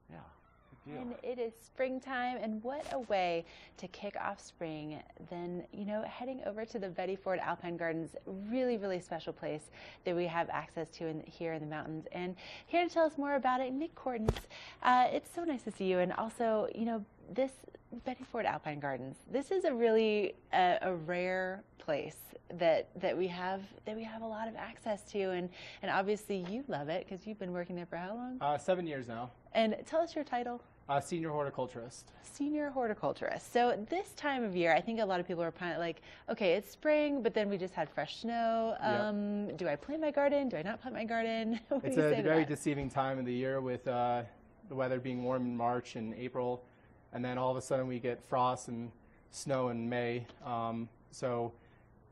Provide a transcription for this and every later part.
Yeah, good deal. And it is springtime, and what a way to kick off spring than, heading over to the Betty Ford Alpine Gardens, really, really special place that we have access to here in the mountains. And here to tell us more about it, Nick Cortens. It's so nice to see you, and also, this Betty Ford Alpine Gardens, this is a really a rare place that we have a lot of access to, and obviously you love it because you've been working there for how long? 7 years now. And tell us your title. Senior horticulturist. Senior horticulturist. So this time of year, I think a lot of people are kind of like, okay, it's spring, but then we just had fresh snow. Do I plant my garden? Do I not plant my garden? It's a very deceiving time of the year with the weather being warm in March and April, and then all of a sudden we get frost and snow in May. So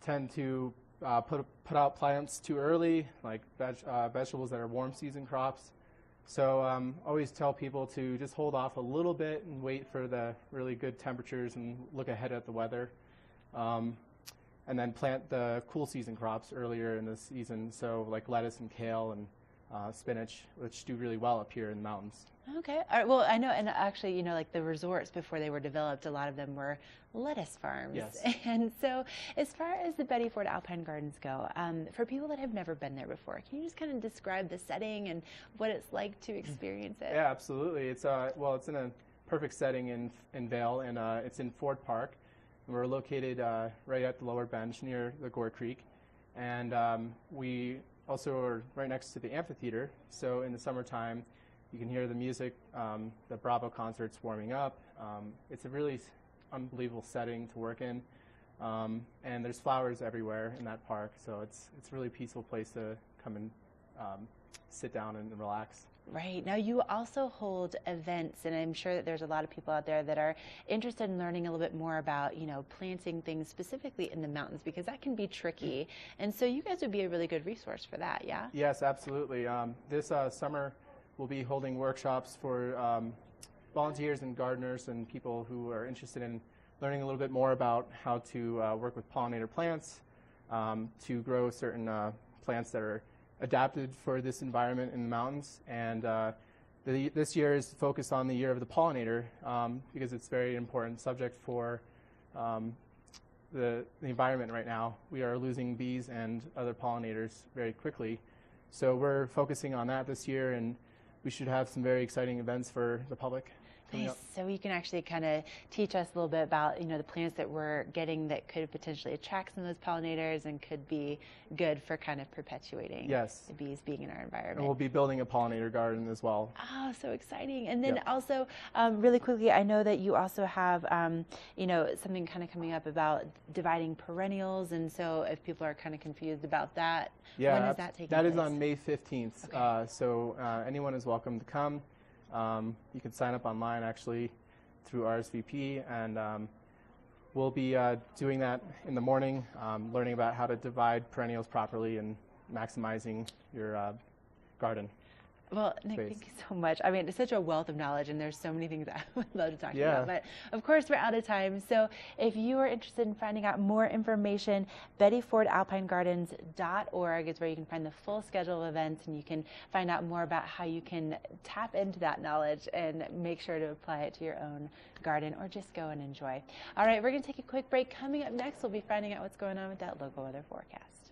tend to put out plants too early, like vegetables that are warm season crops. So always tell people to just hold off a little bit and wait for the really good temperatures and look ahead at the weather. And then plant the cool season crops earlier in the season, so like lettuce and kale and spinach, which do really well up here in the mountains. Okay. All right. Well, I know, and actually, like the resorts before they were developed, a lot of them were lettuce farms. Yes. And so as far as the Betty Ford Alpine Gardens go, for people that have never been there before, can you just kind of describe the setting and what it's like to experience it? Yeah, absolutely. It's it's in a perfect setting in Vail, and it's in Ford Park. We're located right at the lower bench near the Gore Creek, and we also are right next to the amphitheater. So in the summertime, you can hear the music, the Bravo concerts warming up. It's a really unbelievable setting to work in, and there's flowers everywhere in that park. So it's a really peaceful place to come and sit down and relax. Right. Now, you also hold events, and I'm sure that there's a lot of people out there that are interested in learning a little bit more about, planting things specifically in the mountains, because that can be tricky. And so you guys would be a really good resource for that, yeah? Yes, absolutely. This summer, we'll be holding workshops for volunteers and gardeners and people who are interested in learning a little bit more about how to work with pollinator plants, to grow certain plants that are adapted for this environment in the mountains. And this year is focused on the year of the pollinator, because it's a very important subject for the environment right now. We are losing bees and other pollinators very quickly. So we're focusing on that this year, and we should have some very exciting events for the public coming Nice. up. So you can actually kind of teach us a little bit about, the plants that we're getting that could potentially attract some of those pollinators and could be good for kind of perpetuating Yes. the bees being in our environment. And we'll be building a pollinator garden as well. Oh, so exciting. And then Yep. also, really quickly, I know that you also have, something kind of coming up about dividing perennials. And so if people are kind of confused about that, Yeah, when is that taking that place? is on May 15th. Okay. So anyone is welcome to come. You can sign up online actually through RSVP, and we'll be doing that in the morning, learning about how to divide perennials properly and maximizing your garden. Well, Nick, space. thank you so much. I mean, it's such a wealth of knowledge, and there's so many things I would love to talk to you Yeah. about. But of course, we're out of time. So if you are interested in finding out more information, BettyFordAlpineGardens.org is where you can find the full schedule of events, and you can find out more about how you can tap into that knowledge and make sure to apply it to your own garden, or just go and enjoy. All right, we're going to take a quick break. Coming up next, we'll be finding out what's going on with that local weather forecast.